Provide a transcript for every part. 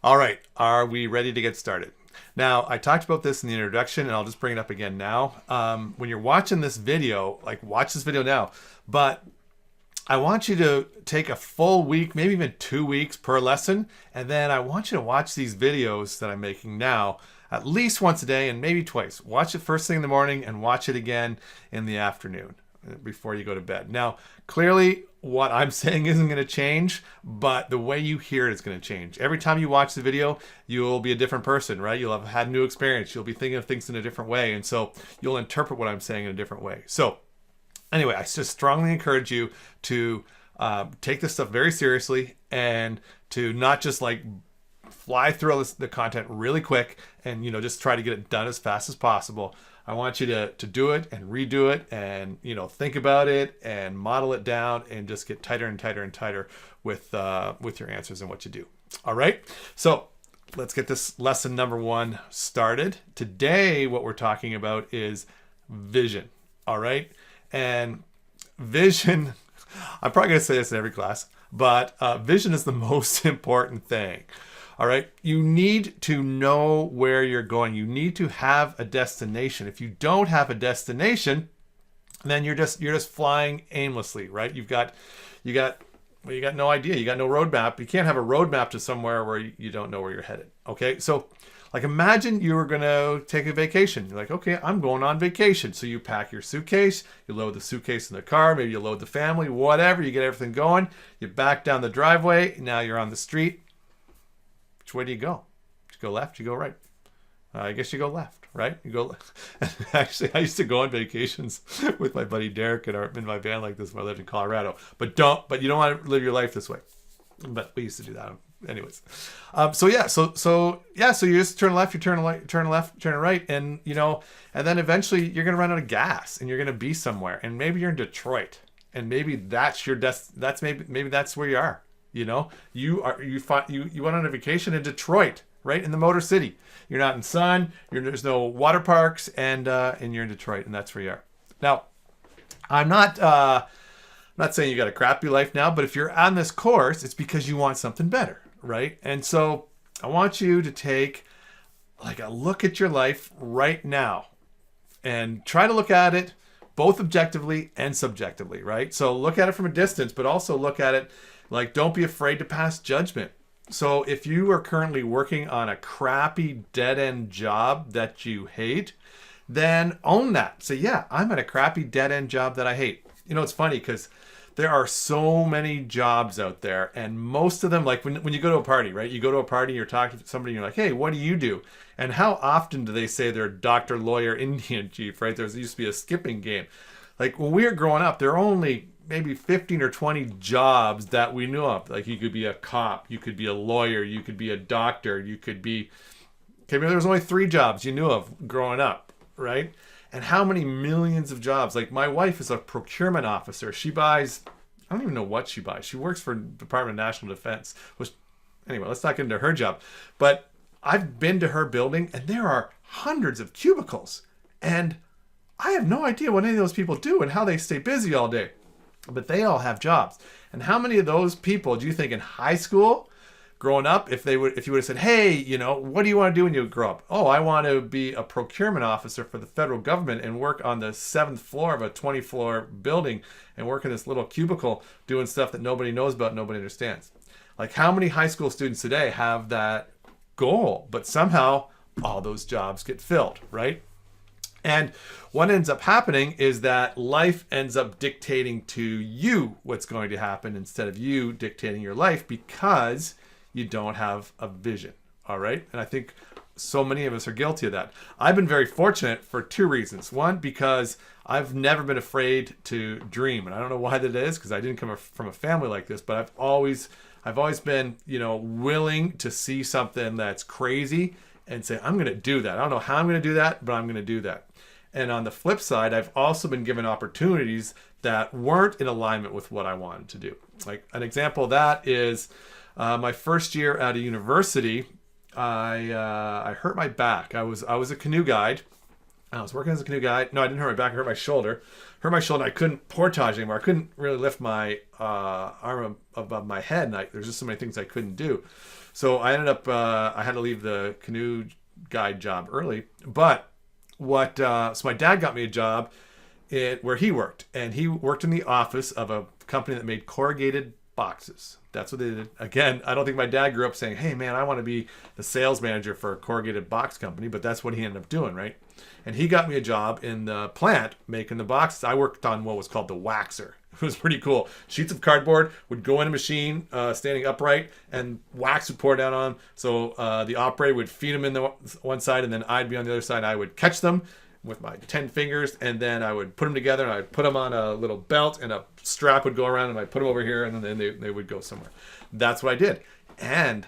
All right, are we ready to get started? Now, I talked about this in the introduction, and I'll just bring it up again now. When you're watching this video, watch this video now, but I want you to take a full week, maybe even 2 weeks per lesson, and then I want you to watch these videos that I'm making now at least once a day and maybe twice. Watch it first thing in the morning and watch it again in the afternoon before you go to bed. Now, clearly, what I'm saying isn't going to change, but the way you hear it is going to change. Every time you watch the video, you'll be a different person, right? You'll have had new experience. You'll be thinking of things in a different way. And so you'll interpret what I'm saying in a different way. So anyway, I just strongly encourage you to take this stuff very seriously and to not just fly through the content really quick and just try to get it done as fast as possible. I want you to do it and redo it and think about it and model it down and just get tighter and tighter and tighter with your answers and what you do. All right, so let's get this lesson number 1 started. Today what we're talking about is vision. All right, and vision, I'm probably going to say this in every class, but vision is the most important thing. All right, you need to know where you're going. You need to have a destination. If you don't have a destination, then you're just flying aimlessly, right? You got no idea. You got no roadmap. You can't have a roadmap to somewhere where you don't know where you're headed. Okay, so imagine you were gonna take a vacation. You're like, okay, I'm going on vacation. So you pack your suitcase, you load the suitcase in the car, maybe you load the family, whatever. You get everything going. You back down the driveway. Now you're on the street. Which way do you go? You go left, you go right. I guess you go left, right? You go left. Actually, I used to go on vacations with my buddy Derek in my van like this when I lived in Colorado. But you don't want to live your life this way. But we used to do that. Anyways. So you just turn left, you turn left, turn right, and then eventually you're gonna run out of gas and you're gonna be somewhere. And maybe you're in Detroit. And maybe that's your maybe that's where you are. You went on a vacation in Detroit, right in the Motor City. You're not in sun. There's no water parks, and you're in Detroit, and that's where you are. Now, I'm not saying you got a crappy life now, but if you're on this course, it's because you want something better, right? And so I want you to take a look at your life right now, and try to look at it both objectively and subjectively, right? So look at it from a distance, but also look at it. Don't be afraid to pass judgment. So if you are currently working on a crappy dead-end job that you hate, then own that. Say, yeah, I'm at a crappy dead-end job that I hate. It's funny because there are so many jobs out there, and most of them, when you go to a party, right? You go to a party, you're talking to somebody, and you're like, hey, what do you do? And how often do they say they're doctor, lawyer, Indian chief, right? There used to be a skipping game. When we were growing up, there were only maybe 15 or 20 jobs that we knew of. You could be a cop, you could be a lawyer, you could be a doctor, you could be... Okay, maybe there was only 3 jobs you knew of growing up, right? And how many millions of jobs? My wife is a procurement officer. She buys... I don't even know what she buys. She works for Department of National Defense. Anyway, let's not get into her job. But I've been to her building, and there are hundreds of cubicles. And I have no idea what any of those people do and how they stay busy all day. But they all have jobs. And how many of those people do you think in high school, growing up, if you would have said, hey, what do you want to do when you grow up? Oh, I want to be a procurement officer for the federal government and work on the 7th floor of a 20-floor building and work in this little cubicle doing stuff that nobody knows about, nobody understands. How many high school students today have that goal? But somehow all those jobs get filled, right? And what ends up happening is that life ends up dictating to you what's going to happen instead of you dictating your life because you don't have a vision. All right. And I think so many of us are guilty of that. I've been very fortunate for 2 reasons. One, because I've never been afraid to dream. And I don't know why that is, because I didn't come from a family like this, but I've always been, willing to see something that's crazy and say, I'm going to do that. I don't know how I'm going to do that, but I'm going to do that. And on the flip side, I've also been given opportunities that weren't in alignment with what I wanted to do. An example of that is my first year at a university, I hurt my back. I was a canoe guide I was working as a canoe guide. No, I didn't hurt my back. I hurt my shoulder. Hurt my shoulder. I couldn't portage anymore. I couldn't really lift my arm above my head. And there's just so many things I couldn't do. So I ended up, I had to leave the canoe guide job early. But so my dad got me a job where he worked. And he worked in the office of a company that made corrugated boxes. That's what they did. Again, I don't think my dad grew up saying, hey, man, I want to be the sales manager for a corrugated box company. But that's what he ended up doing, right? And he got me a job in the plant making the boxes. I worked on what was called the waxer. It was pretty cool. Sheets of cardboard would go in a machine standing upright, and wax would pour down on them. So the operator would feed them in the one side, and then I'd be on the other side. I would catch them with my 10 fingers, and then I would put them together, and I'd put them on a little belt, and a strap would go around, and I'd put them over here, and then they would go somewhere. That's what I did. And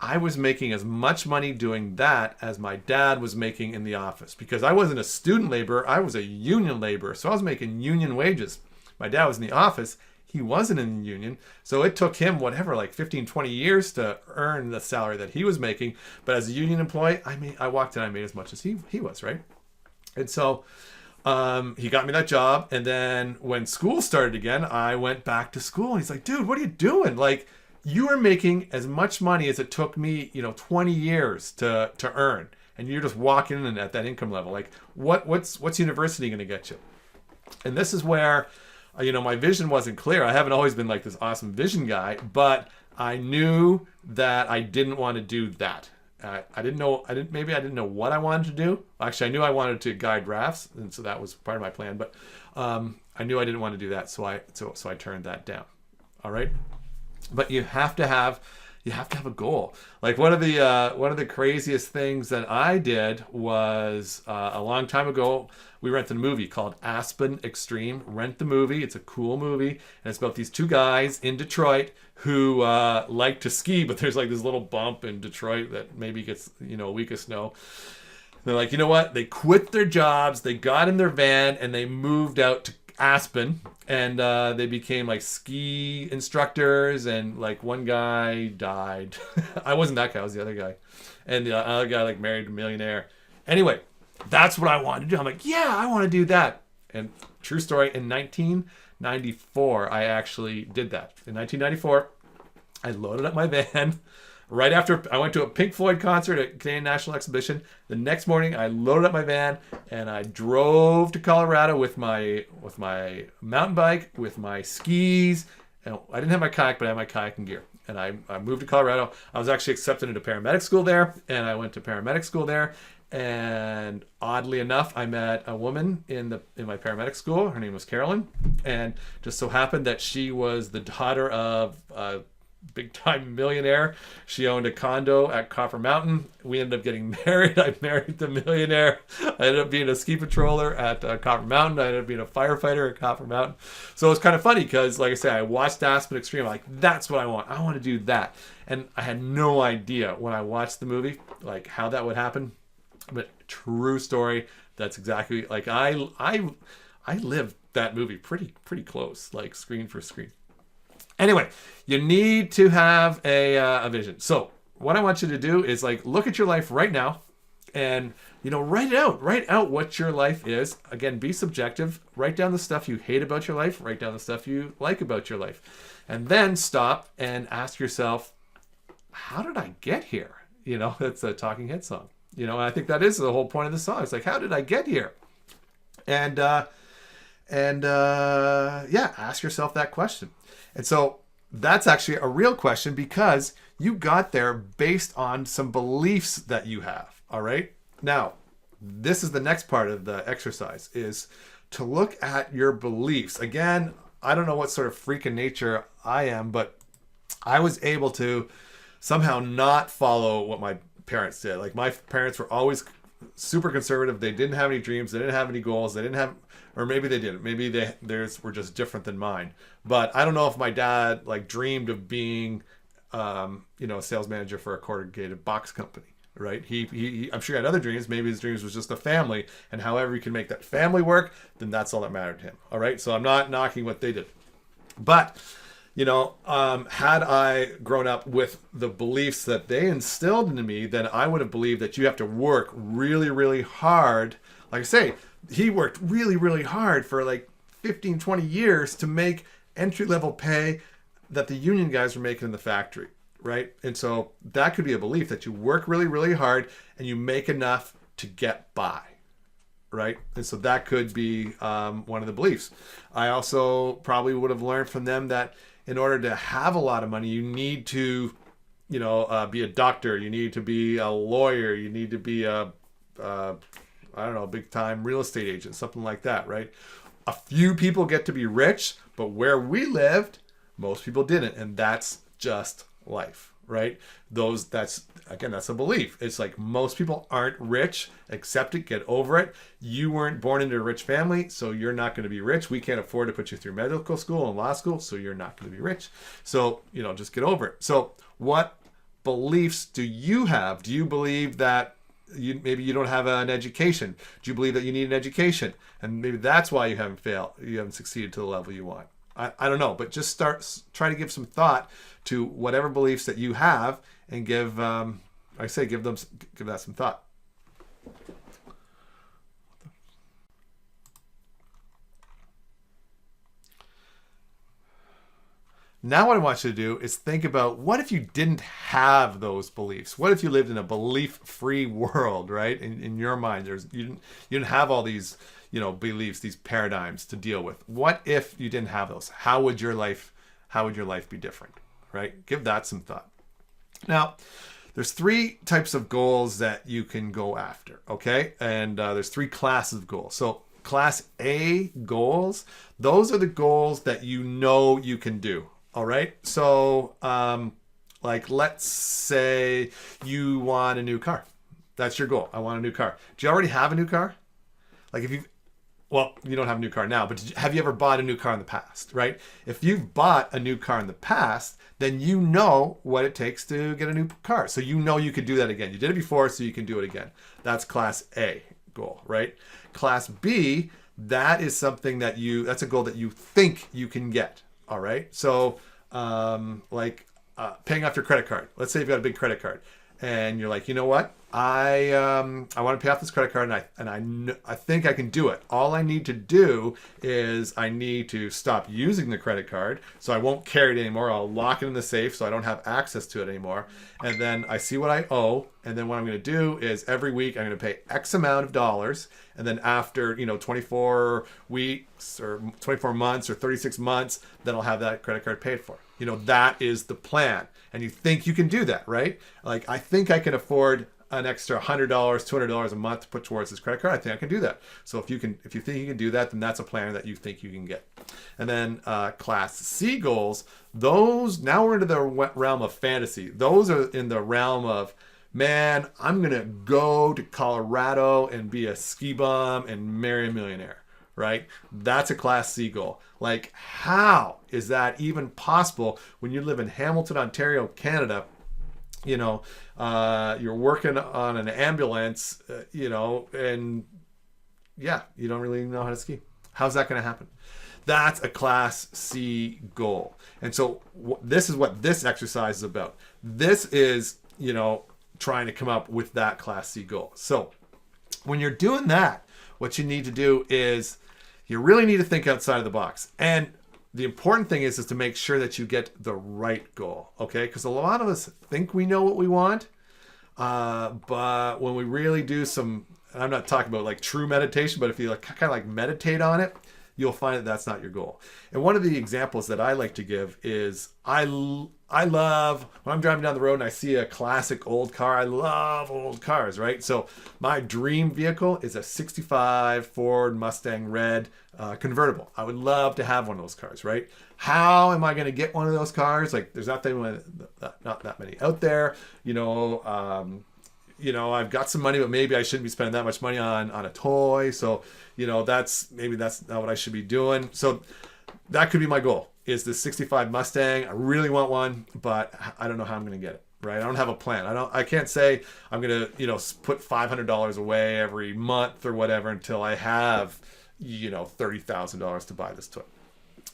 I was making as much money doing that as my dad was making in the office, because I wasn't a student laborer. I was a union laborer. So I was making union wages. My dad was in the office. He wasn't in the union. So it took him like 15, 20 years to earn the salary that he was making. But as a union employee, I walked in, I made as much as he was, right? And so he got me that job. And then when school started again, I went back to school. And he's like, dude, what are you doing? Like, you are making as much money as it took me, 20 years to earn. And you're just walking in at that income level. Like, what's university going to get you? And this is where, my vision wasn't clear. I haven't always been like this awesome vision guy, but I knew that I didn't want to do that. I didn't know what I wanted to do. Actually, I knew I wanted to guide rafts, and so that was part of my plan. But I knew I didn't want to do that, so I turned that down. All right. But you have to have a goal. Like one of the craziest things that I did was a long time ago, we rented a movie called Aspen Extreme. Rent the movie. It's a cool movie, and it's about these two guys in Detroit who like to ski, but there's like this little bump in Detroit that maybe gets a week of snow. They're like, you know what? They quit their jobs, they got in their van, and they moved out to Aspen, and they became like ski instructors, and like one guy died. I wasn't that guy, I was the other guy. And the other guy like married a millionaire. Anyway, that's what I wanted to do. I'm like, yeah, I want to do that. And true story, in 1994, I actually did that. In 1994, I loaded up my van. Right after I went to a Pink Floyd concert at Canadian National Exhibition, the next morning I loaded up my van and I drove to Colorado with my mountain bike, with my skis. And I didn't have my kayak, but I had my kayaking gear. And I moved to Colorado. I was actually accepted into paramedic school there, and I went to paramedic school there. And oddly enough, I met a woman in my paramedic school. Her name was Carolyn, and just so happened that she was the daughter of a big-time millionaire. She owned a condo at Copper Mountain. We ended up getting married. I married the millionaire. I ended up being a ski patroller at Copper Mountain. I ended up being a firefighter at Copper Mountain. So it's kind of funny because, like I say, I watched Aspen Extreme. I'm like, that's what I want. I want to do that. And I had no idea when I watched the movie, like how that would happen. But true story. That's exactly like I lived that movie pretty close, like screen for screen. Anyway, you need to have a vision. So what I want you to do is like look at your life right now, and write it out. Write out what your life is. Again, be subjective. Write down the stuff you hate about your life. Write down the stuff you like about your life, and then stop and ask yourself, how did I get here? That's a Talking Heads song. And I think that is the whole point of the song. It's like, how did I get here? And ask yourself that question. And so that's actually a real question, because you got there based on some beliefs that you have. All right. Now, this is the next part of the exercise, is to look at your beliefs. Again, I don't know what sort of freak in nature I am, but I was able to somehow not follow what my parents did. Like, my parents were always super conservative. They didn't have any dreams. They didn't have any goals. They didn't have, or maybe they didn't. Maybe theirs were just different than mine. But I don't know if my dad like dreamed of being, a sales manager for a corrugated box company, right? He I'm sure he had other dreams. Maybe his dreams was just a family, and however he can make that family work, then that's all that mattered to him. All right. So I'm not knocking what they did, but had I grown up with the beliefs that they instilled into me, then I would have believed that you have to work really, really hard like I say, he worked really, really hard for like 15, 20 years to make entry level pay that the union guys were making in the factory, right? And so that could be a belief that you work really, really hard and you make enough to get by, right? And so that could be one of the beliefs. I also probably would have learned from them that in order to have a lot of money, you need to, be a doctor, you need to be a lawyer, you need to be a I don't know, big time real estate agent, something like that, right? A few people get to be rich, but where we lived, most people didn't. And that's just life, right? That's a belief. It's like most people aren't rich. Accept it, get over it. You weren't born into a rich family, so you're not going to be rich. We can't afford to put you through medical school and law school, so you're not going to be rich. So, just get over it. So what beliefs do you have? Do you believe that maybe you don't have an education? Do you believe that you need an education? And maybe that's why you haven't succeeded to the level you want. I don't know, but just try to give some thought to whatever beliefs that you have and give that some thought. Now what I want you to do is think about, what if you didn't have those beliefs? What if you lived in a belief-free world, right? In your mind, you didn't have all these, beliefs, these paradigms to deal with. What if you didn't have those? How would your life be different, right? Give that some thought. Now, there's 3 types of goals that you can go after, okay? And there's 3 classes of goals. So class A goals, those are the goals that you can do. All right. So, let's say you want a new car. That's your goal. I want a new car. Do you already have a new car? You don't have a new car now, but have you ever bought a new car in the past, right? If you've bought a new car in the past, then you know what it takes to get a new car. So you could do that again. You did it before, so you can do it again. That's class A goal, right? Class B, that is something that's a goal that you think you can get. All right. So, paying off your credit card. Let's say you've got a big credit card, and you're like, you know what? I want to pay off this credit card, and I think I can do it. All I need to do is I need to stop using the credit card, so I won't carry it anymore. I'll lock it in the safe, so I don't have access to it anymore. And then I see what I owe, and then what I'm going to do is every week I'm going to pay X amount of dollars, and then after 24 weeks or 24 months or 36 months, then I'll have that credit card paid for. That is the plan, and you think you can do that, right? Like, I think I can afford an extra $100, $200 a month to put towards this credit card. I think I can do that. So if you think you can do that, then that's a plan that you think you can get. And then class C goals, those, now we're into the realm of fantasy. Those are in the realm of, man, I'm going to go to Colorado and be a ski bum and marry a millionaire, right? That's a class C goal. Like, how is that even possible when you live in Hamilton, Ontario, Canada? You're working on an ambulance, and yeah, you don't really know how to ski. How's that going to happen? That's a class C goal. And so this is what this exercise is about. This is, trying to come up with that class C goal. So when you're doing that, what you need to do is you really need to think outside of the box. And the important thing is to make sure that you get the right goal, okay? Because a lot of us think we know what we want, but when we really do some, and I'm not talking about true meditation, but if you kind of meditate on it, you'll find that that's not your goal. And one of the examples that I like to give is I love, when I'm driving down the road and I see a classic old car, I love old cars, right? So my dream vehicle is a 65 Ford Mustang Red convertible. I would love to have one of those cars, right? How am I going to get one of those cars? There's not that many out there, I've got some money, but maybe I shouldn't be spending that much money on a toy. So, that's not what I should be doing. So that could be my goal, is this 65 Mustang. I really want one, but I don't know how I'm going to get it, right? I don't have a plan. I can't say I'm going to, put $500 away every month or whatever until I have, $30,000 to buy this toy.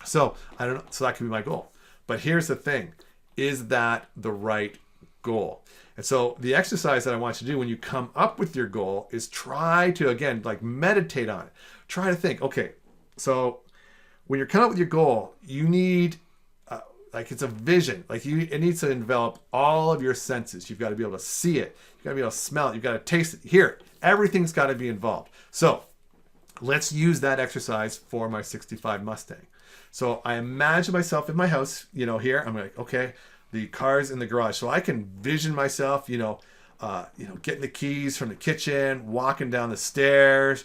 So I don't know. So that could be my goal. But here's the thing. Is that the right goal. And so the exercise that I want you to do when you come up with your goal is try to, again, like meditate on it. Try to think, okay, so when you're coming up with your goal, you need, like it's a vision. Like it needs to envelop all of your senses. You've got to be able to see it. You've got to be able to smell it. You've got to taste it, hear it. Everything's got to be involved. So let's use that exercise for my 65 Mustang. So I imagine myself in my house, here. I'm like, okay, the car's in the garage. So I can vision myself, getting the keys from the kitchen, walking down the stairs,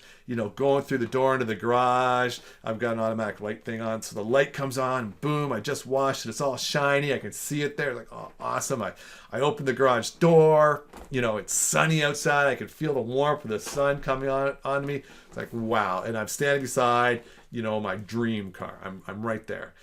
going through the door into the garage. I've got an automatic light thing on. So the light comes on, boom, I just washed it. It's all shiny. I can see it there. Like, oh, awesome. I open the garage door, it's sunny outside. I can feel the warmth of the sun coming on me. It's like, wow. And I'm standing beside, my dream car. I'm right there.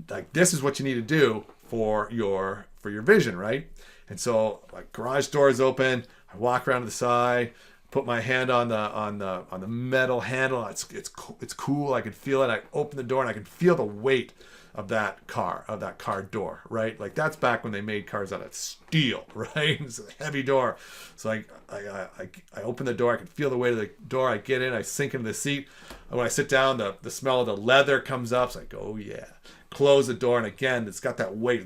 Like, this is what you need to do for your vision, right? And so, like, garage door is open. I walk around to the side, put my hand on the metal handle. It's cool. I can feel it. I open the door and I can feel the weight of that car door, right? Like, that's back when they made cars out of steel, right? It's a heavy door. So I open the door. I can feel the weight of the door. I get in. I sink into the seat. And when I sit down, the smell of the leather comes up. It's like, oh yeah. Close the door, and again, it's got that weight,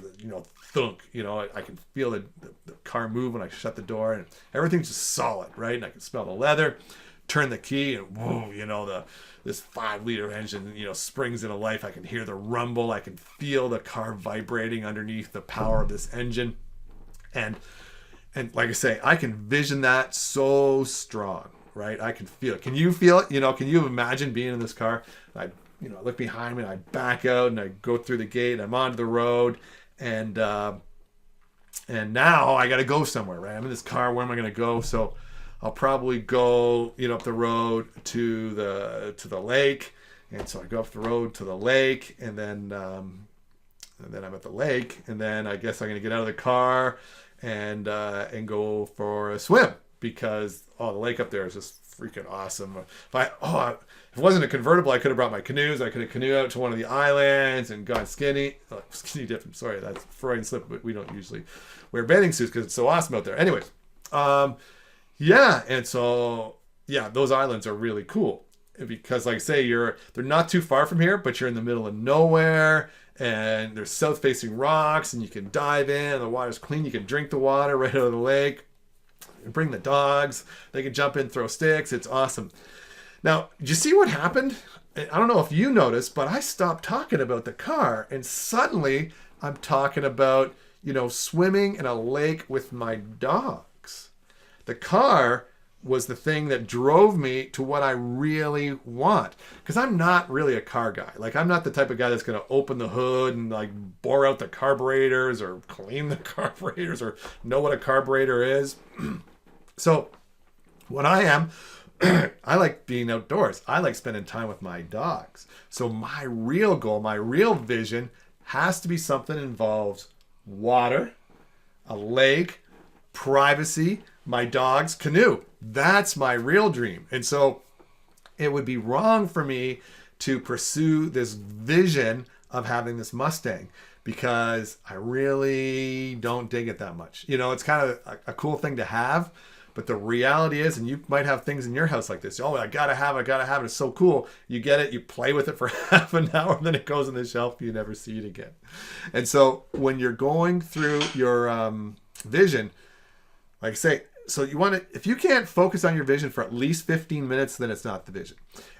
thunk. I can feel the car move when I shut the door, and everything's just solid, right? And I can smell the leather. Turn the key, and whoa, this 5-liter engine, springs into life. I can hear the rumble. I can feel the car vibrating underneath the power of this engine, and like I say, I can vision that so strong, right? I can feel it. Can you feel it? Can you imagine being in this car? I look behind me, and I back out, and I go through the gate, and I'm onto the road, and now I got to go somewhere, right? I'm in this car. Where am I going to go? So I'll probably go, up the road to the lake, and so I go up the road to the lake, and then I'm at the lake, and then I guess I'm going to get out of the car and go for a swim because the lake up there is just freaking awesome. If it wasn't a convertible, I could have brought my canoes. I could have canoed out to one of the islands and gone skinny dip. I'm sorry, that's Freudian slip, but we don't usually wear bathing suits because it's so awesome out there. Anyways, and so those islands are really cool because, like I say, they're not too far from here, but you're in the middle of nowhere, and there's south-facing rocks, and you can dive in. And the water's clean. You can drink the water right out of the lake. Bring the dogs. They can jump in, throw sticks. It's awesome. Now, did you see what happened? I don't know if you noticed, but I stopped talking about the car, and suddenly I'm talking about, swimming in a lake with my dogs. The car was the thing that drove me to what I really want, because I'm not really a car guy. Like, I'm not the type of guy that's going to open the hood and like bore out the carburetors or clean the carburetors or know what a carburetor is. So what I am, I like being outdoors. I like spending time with my dogs. So my real goal, my real vision has to be something that involves water, a lake, privacy, my dog's canoe. That's my real dream. And so it would be wrong for me to pursue this vision of having this Mustang because I really don't dig it that much. It's kind of a cool thing to have, but the reality is, and you might have things in your house like this. Oh, I gotta have it. It's so cool. You get it, you play with it for half an hour, and then it goes on the shelf. You never see it again. And so when you're going through your vision, like I say, so you want to, if you can't focus on your vision for at least 15 minutes, then it's not the vision.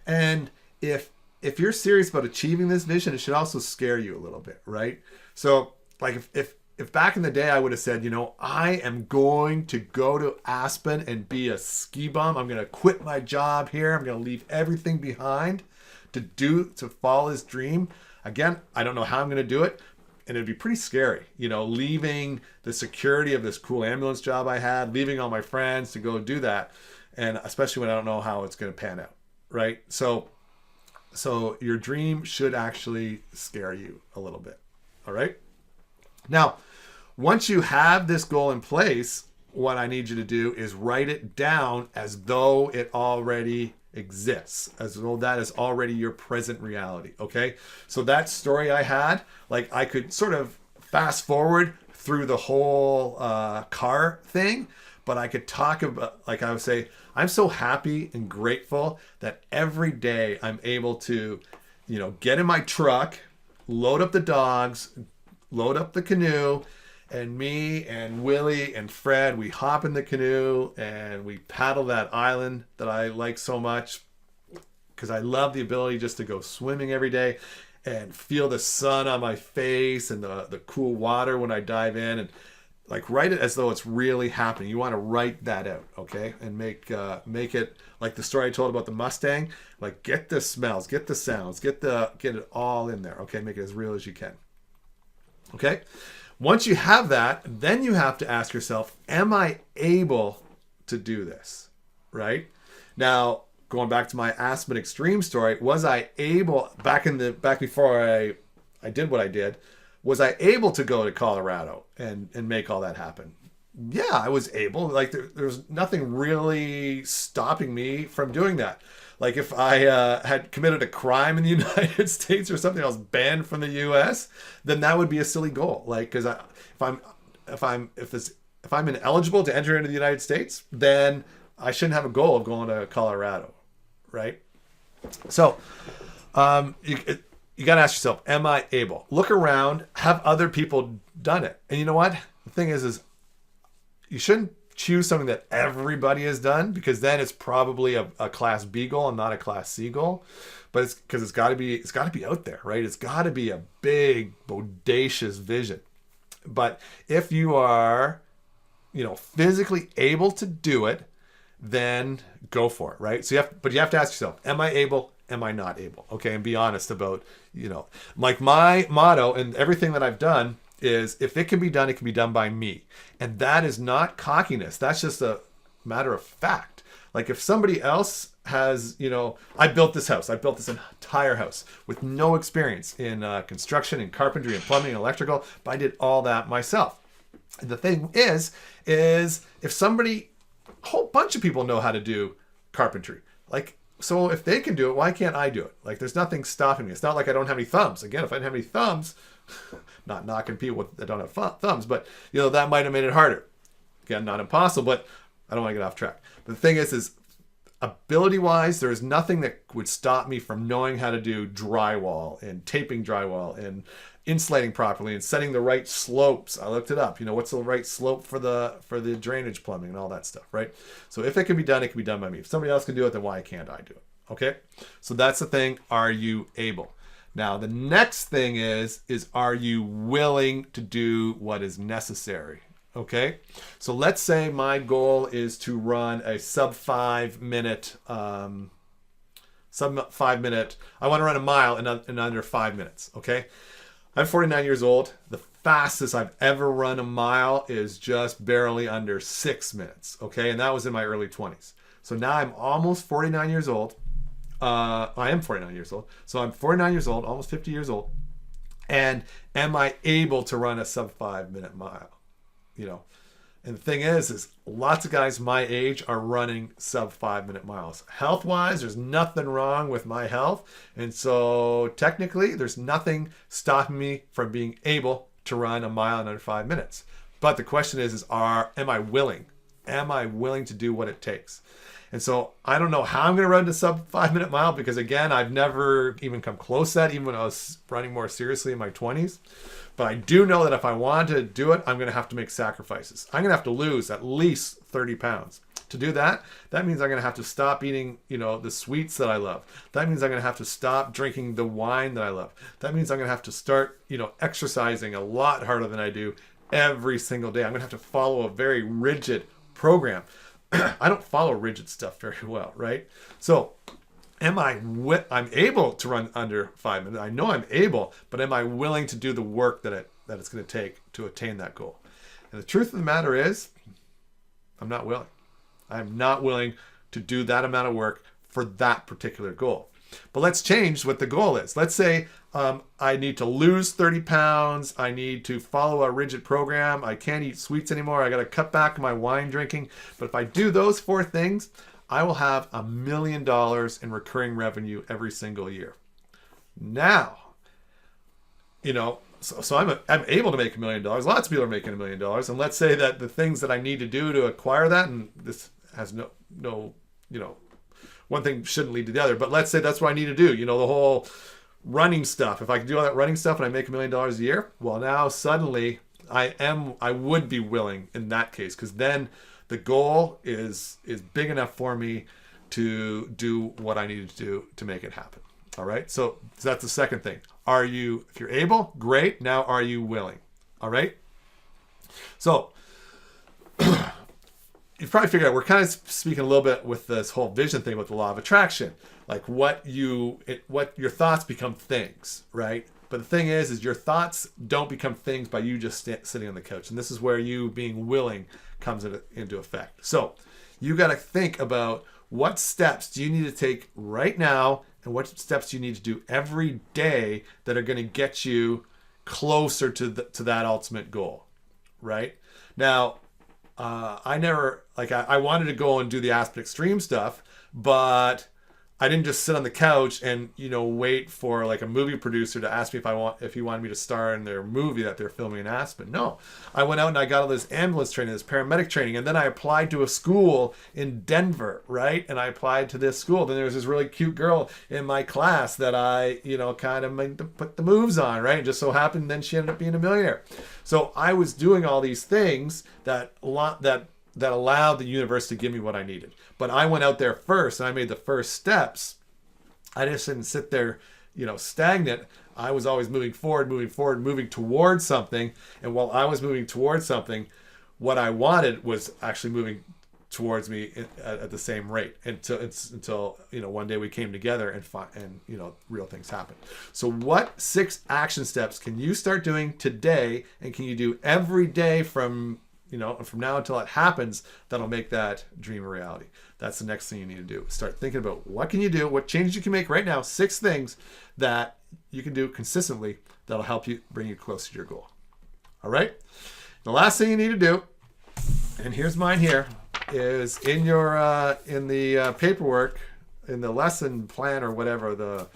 And if you're serious about achieving this vision, it should also scare you a little bit, right? So like if back in the day I would have said, I am going to go to Aspen and be a ski bum. I'm going to quit my job here. I'm going to leave everything behind to follow this dream. Again, I don't know how I'm going to do it. And it'd be pretty scary, leaving the security of this cool ambulance job I had, leaving all my friends to go do that. And especially when I don't know how it's going to pan out, right? So your dream should actually scare you a little bit, all right? Now, once you have this goal in place, what I need you to do is write it down as though it already exists, as though that is already your present reality. Okay, so that story I had, like, I could sort of fast forward through the whole car thing, but I could talk about, like I would say, I'm so happy and grateful that every day I'm able to, get in my truck, load up the dogs, load up the canoe, and me and Willie and Fred, we hop in the canoe and we paddle that island that I like so much, because I love the ability just to go swimming every day and feel the sun on my face and the cool water when I dive in, and like write it as though it's really happening. You want to write that out, okay? And make it like the story I told about the Mustang. Like, get the smells, get the sounds, get it all in there, okay? Make it as real as you can. Okay? Once you have that, then you have to ask yourself, am I able to do this? Right? Now, going back to my Aspen Extreme story, was I able, back before I did what I did, was I able to go to Colorado and make all that happen? Yeah, I was able. Like, there's nothing really stopping me from doing that. Like, if I had committed a crime in the United States or something, I was banned from the U.S., then that would be a silly goal. Like, because if I'm ineligible to enter into the United States, then I shouldn't have a goal of going to Colorado, right? So, you got to ask yourself, am I able? Look around, have other people done it? And you know what? The thing is you shouldn't choose something that everybody has done, because then it's probably a class B goal and not a class C goal. But it's because it's got to be out there, right? It's got to be a big, bodacious vision. But if you are, physically able to do it, then go for it, right? So you have to ask yourself, am I able? Am I not able? Okay, and be honest about, like my motto and everything that I've done is, if it can be done, it can be done by me. And that is not cockiness. That's just a matter of fact. Like, if somebody else has, I built this house. I built this entire house with no experience in construction and carpentry and plumbing and electrical, but I did all that myself. And the thing is if somebody, a whole bunch of people know how to do carpentry. Like, so if they can do it, why can't I do it? Like, there's nothing stopping me. It's not like I don't have any thumbs. Again, if I didn't have any thumbs, not knocking people that don't have thumbs, but that might have made it harder. Again, not impossible, but I don't want to get off track. But the thing is ability-wise, there is nothing that would stop me from knowing how to do drywall and taping drywall and insulating properly and setting the right slopes. I looked it up. What's the right slope for the drainage plumbing and all that stuff, right? So if it can be done, it can be done by me. If somebody else can do it, then why can't I do it? Okay? So that's the thing. Are you able? Now, the next thing is are you willing to do what is necessary? Okay? So let's say my goal is to run a sub 5 minute, I want to run a mile in under 5 minutes. Okay? I'm 49 years old. The fastest I've ever run a mile is just barely under 6 minutes. Okay? And that was in my early 20s. So now I'm almost 49 years old. I am 49 years old. So I'm 49 years old, almost 50 years old. And am I able to run a sub 5 minute mile? And the thing is lots of guys my age are running sub 5 minute miles. Health wise, there's nothing wrong with my health. And so technically there's nothing stopping me from being able to run a mile in under 5 minutes. But the question is am I willing? Am I willing to do what it takes? And so I don't know how I'm going to run to sub 5 minute mile, because again, I've never even come close to that, even when I was running more seriously in my 20s. But I do know that if I want to do it, I'm going to have to make sacrifices. I'm going to have to lose at least 30 pounds. To do that, that means I'm going to have to stop eating, the sweets that I love. That means I'm going to have to stop drinking the wine that I love. That means I'm going to have to start, exercising a lot harder than I do every single day. I'm going to have to follow a very rigid program. I don't follow rigid stuff very well, right? So I'm able to run under 5 minutes. I know I'm able, but am I willing to do the work that it's going to take to attain that goal? And the truth of the matter is, I'm not willing. I'm not willing to do that amount of work for that particular goal. But let's change what the goal is. Let's say I need to lose 30 pounds. I need to follow a rigid program. I can't eat sweets anymore. I got to cut back my wine drinking. But if I do those 4 things, I will have $1 million in recurring revenue every single year. Now, So I'm able to make $1,000,000. Lots of people are making $1,000,000. And let's say that the things that I need to do to acquire that, and this has no, one thing shouldn't lead to the other, but let's say that's what I need to do. The whole running stuff. If I can do all that running stuff and I make $1,000,000 a year, well, now suddenly I would be willing in that case, because then the goal is big enough for me to do what I need to do to make it happen. All right. So that's the second thing. If you're able, great. Now, are you willing? All right. So you've probably figured out we're kind of speaking a little bit with this whole vision thing with the law of attraction, like what your thoughts become things, right? But the thing is your thoughts don't become things by you just sitting on the couch. And this is where you being willing comes into effect. So you got to think about what steps do you need to take right now, and what steps do you need to do every day that are going to get you closer to that ultimate goal, right? Now, I wanted to go and do the Aspen Extreme stuff, but I didn't just sit on the couch and, wait for like a movie producer to ask me if he wanted me to star in their movie that they're filming in Aspen. No, I went out and I got all this ambulance training, this paramedic training, and then I applied to a school in Denver, right? And I applied to this school. Then there was this really cute girl in my class that I, kind of put the moves on, right? And just so happened then she ended up being a millionaire. So I was doing all these things that allowed the universe to give me what I needed. But I went out there first and I made the first steps. I just didn't sit there, stagnant. I was always moving forward, moving towards something. And while I was moving towards something, what I wanted was actually moving towards me at the same rate until one day we came together and real things happened. So what 6 action steps can you start doing today, and can you do every day from now until it happens, that'll make that dream a reality? That's the next thing you need to do. Start thinking about what can you do, what changes you can make right now, 6 things that you can do consistently that'll help you bring you closer to your goal. All right? The last thing you need to do, and here's mine here, is in the paperwork, in the lesson plan or whatever, the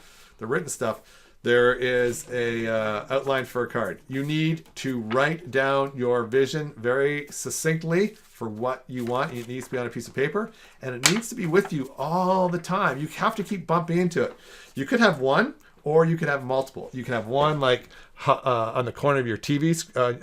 written stuff, there is a outline for a card. You need to write down your vision very succinctly for what you want. It needs to be on a piece of paper, and it needs to be with you all the time. You have to keep bumping into it. You could have one, or you could have multiple. You can have one like on the corner of your TV,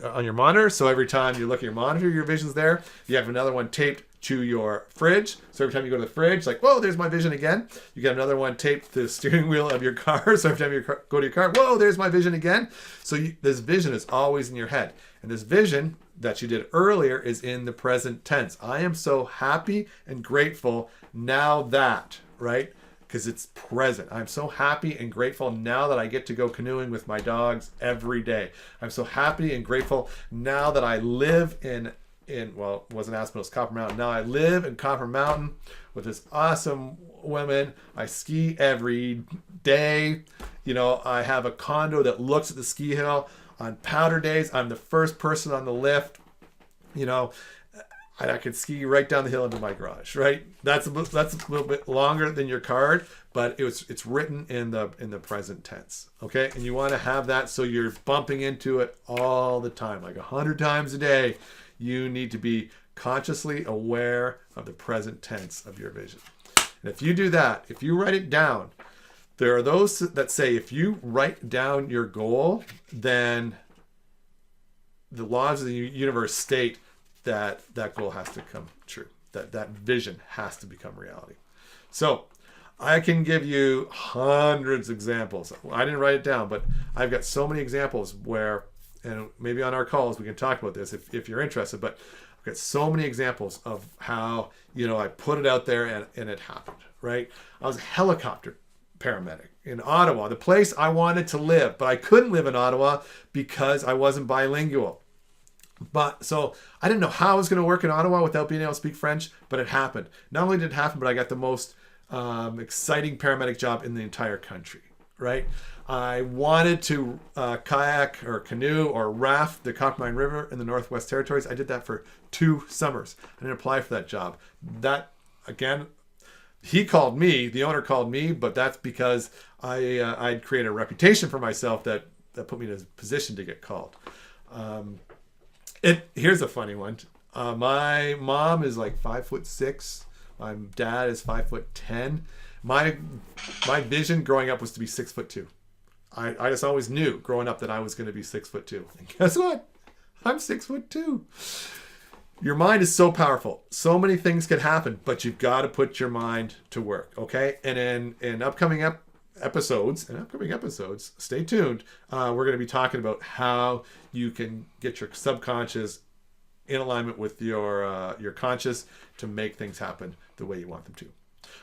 on your monitor. So every time you look at your monitor, your vision's there. You have another one taped to your fridge. So every time you go to the fridge, like, whoa, there's my vision again. You got another one taped to the steering wheel of your car. So every time you go to your car, whoa, there's my vision again. So this vision is always in your head. And this vision that you did earlier is in the present tense. I am so happy and grateful now that, right? Because it's present. I'm so happy and grateful now that I get to go canoeing with my dogs every day. I'm so happy and grateful now that I live in it wasn't Aspen, it was Copper Mountain. Now I live in Copper Mountain with this awesome woman. I ski every day. I have a condo that looks at the ski hill. On powder days, I'm the first person on the lift. I could ski right down the hill into my garage, right? That's a little bit longer than your card, but it's written in the present tense, okay? And you want to have that so you're bumping into it all the time, like 100 times a day. You need to be consciously aware of the present tense of your vision. And if you do that, if you write it down, there are those that say if you write down your goal, then the laws of the universe state that goal has to come true, that vision has to become reality. So I can give you hundreds of examples. I didn't write it down, but I've got so many examples where, and maybe on our calls we can talk about this if you're interested, but I've got so many examples of how, I put it out there and it happened, right? I was a helicopter paramedic in Ottawa, the place I wanted to live, but I couldn't live in Ottawa because I wasn't bilingual. But so I didn't know how I was going to work in Ottawa without being able to speak French, but it happened. Not only did it happen, but I got the most exciting paramedic job in the entire country, right? I wanted to kayak or canoe or raft the Coppermine River in the Northwest Territories. I did that for 2 summers. I didn't apply for that job. That, again, he called me, the owner called me, but that's because I'd created a reputation for myself that put me in a position to get called. Here's a funny one. My mom is like 5'6". My dad is 5'10". My vision growing up was to be 6'2". I just always knew growing up that I was going to be 6'2". And guess what? I'm 6'2". Your mind is so powerful. So many things can happen, but you've got to put your mind to work. Okay. And in upcoming episodes, stay tuned. We're going to be talking about how you can get your subconscious in alignment with your conscious to make things happen the way you want them to.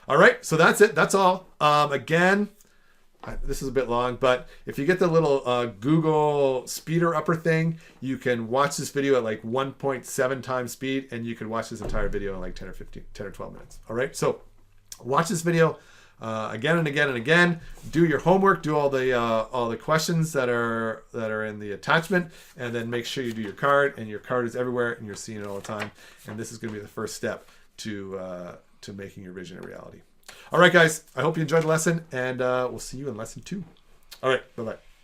All right, so that's it. That's all. Again, this is a bit long, but if you get the little Google speeder upper thing, you can watch this video at like 1.7 times speed, and you can watch this entire video in like 10 or 12 minutes. All right, so watch this video again and again and again. Do your homework. Do all the questions that are in the attachment, and then make sure you do your card. And your card is everywhere, and you're seeing it all the time. And this is going to be the first step to making your vision a reality. All right, guys. I hope you enjoyed the lesson, and we'll see you in lesson 2. All right. Bye-bye.